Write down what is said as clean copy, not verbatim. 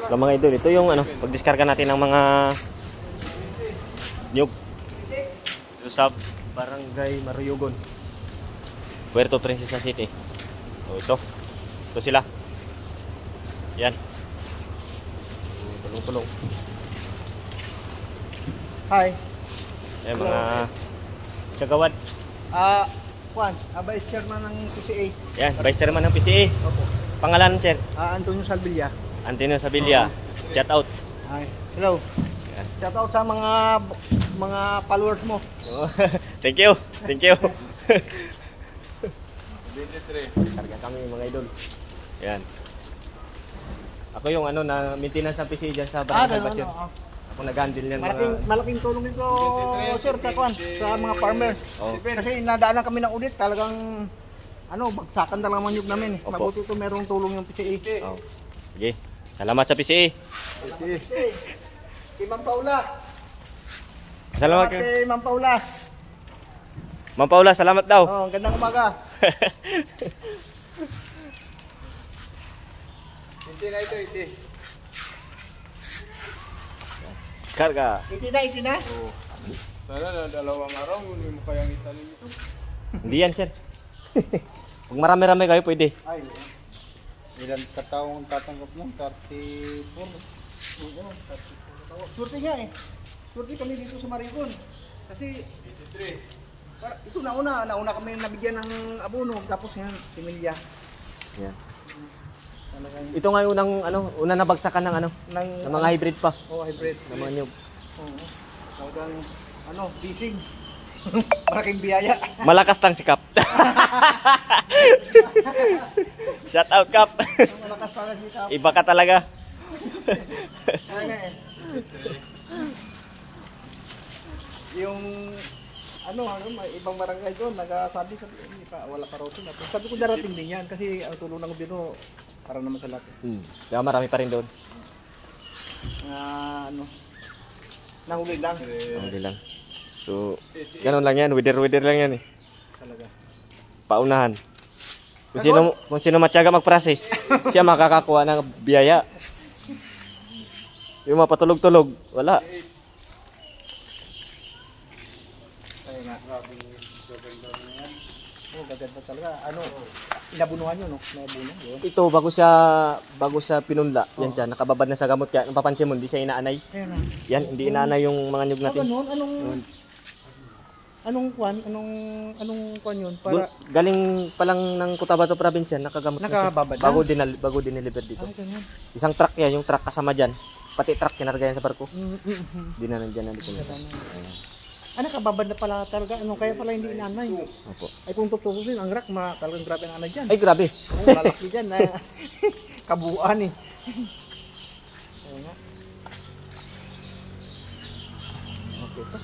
ng mga idol. Ito yung ano, pagdiskarga natin ng mga nyug. Ito sa Barangay Maruyugon, Puerto Princesa City. So ito sila. Yan. Tulong-tulong. Hi. Yan mga kagawad. Juan, Vice Chairman ng PCA. Yan, Vice Chairman ng PCA. Opo. Pangalan, sir? Antonio Salvilla. Antonio Sabilla. Shout out. Hi. Hello. Yan. Shout out sa mga followers mo. Oh, thank you. Thank you. Karga kami mga idol. Yan. Ako yung ano na maintenance ng PCA dyan sa Barangay Basyon. Ako nag-handle yan. Malaking tulong ito, sir, sa Juan, sa mga farmers. Oh. Kasi nadaanan kami ng audit, talagang bagsakan talaga manyug namin. Opo. Mabuti ito merong tulong yung PCA. Oh. Sige. Salamat sa PCA. Si Ma'am Paula. Salamat kay Ma'am Paula. Ma'am Paula, salamat daw. Oh, gandang umaga. Hindi na ito, hindi. Karga. Iti na. Oo. Sana na dalawang araw, hindi mo kayang italin ito. Hindi yan, sir. Kung marami-rami kayo, pwede. Ay, Ilan kataong tatanggap niyan? 34. surti nga eh. Surti kami dito sa Marigon. Kasi 83. ito nauna kami nabigyan ng abono, tapos yan, similya. Yan. Talagang Ito nga yung unang nabagsakan ng ng mga hybrid pa. hybrid. Ng mga nyug. Oo. Talagang bisig. Malaking biyaya. Malakas tang si Kap. Shout out, Kap. Malakas pala si Kap. Iba ka talaga. Kaya nga eh. Yung may ibang barangay doon, nagsasabi hindi pa, wala pa raw sila. Sabi ko darating din yan kasi ang tulong ng gobyerno para naman sa lahat. Kaya marami pa rin doon. Nahuli lang. Hindi lang. So, ganun lang yan. Wider lang yan eh. Talaga. Paunahan. Kung sino matyaga mag-process, siya makakakuha ng biyaya. Yung mapatulog-tulog, wala. Kaya nga. Gaganda talaga. Inabunuhan yun, no? Nabunuhan yun. Ito, bago siya pinunla, yan siya, nakababad na sa gamot. Kaya napapansin mo, hindi siya inaanay. Kaya nga. Yan, hindi inaanay yung mga nyug natin. Anong kwan yun? Para Galing pa lang ng Cotabato Province yan, nakagamot na siya. nakababad na? Bago dineliver dito. Ay, ganyan. Isang truck yan, yung truck kasama dyan. Pati truck, kinarga yan sa barko. Di na nandyan na dito. Nakababad na pala talaga. Kaya pala hindi inanay. Opo. Ay kung tutusin, ang rak, talagang grabe ang anay dyan. Ay, grabe. Lalaki dyan na kabuuan eh. Kaya nga. Okay pa.